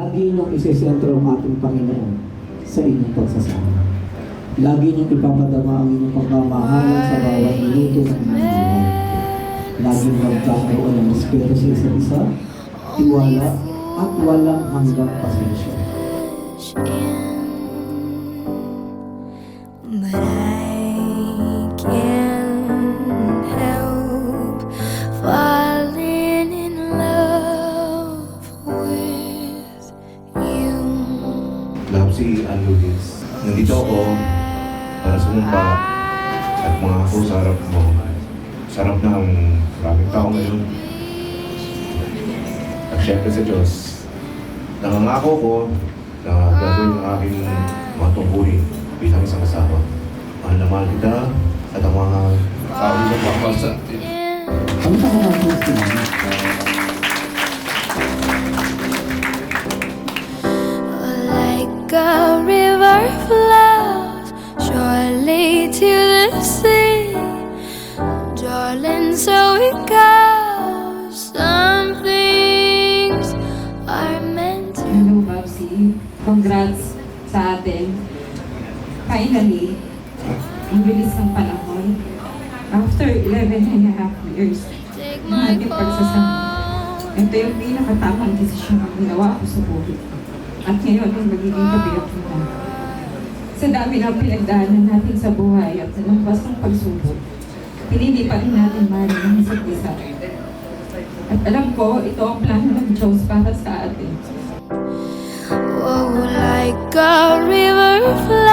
Lagi niyong isesentro ang ating Panginoon sa inyong pagsasama. Lagi niyong ipapadama ang inyong pagmamahalan sa bawat minuto ng inyong buhay. Laging magkakaroon ng respeto sa isa't isa, tiwala, at walang hanggang pasensya. But I can't help falling in love with you. Love si Luis. Nandito ako para sumumpa at mangako sa harap mo. Sa harap ng maraming tao ngayon. At syempre sa Diyos, nangangako ko na gagawin ang aking mga tungkulin bilang isang asawa. Mahal na mahal kita at ang mga tao sa pagmamahal sa atin. Ang pagkakataon sila, Like a river flows surely to the sea, darling, so it goes. Some things are meant to. Hello, Babsi. Congrats sa atin. Finally, ang bilis ng panahon. After 11.5 years, Take ng my ating pagsasama. Ito yung pinakatamang desisyon na ginawa ko sa buhay. At ngayon, yung magiging kabiyak kita. Sa dami ng pinagdaanan natin sa buhay at sa lampas ng pagsubok, pinili pa rin natin mahalin ang isa't isa. At alam ko, ito ang plano ng Diyos para sa atin. Oh, like a river flows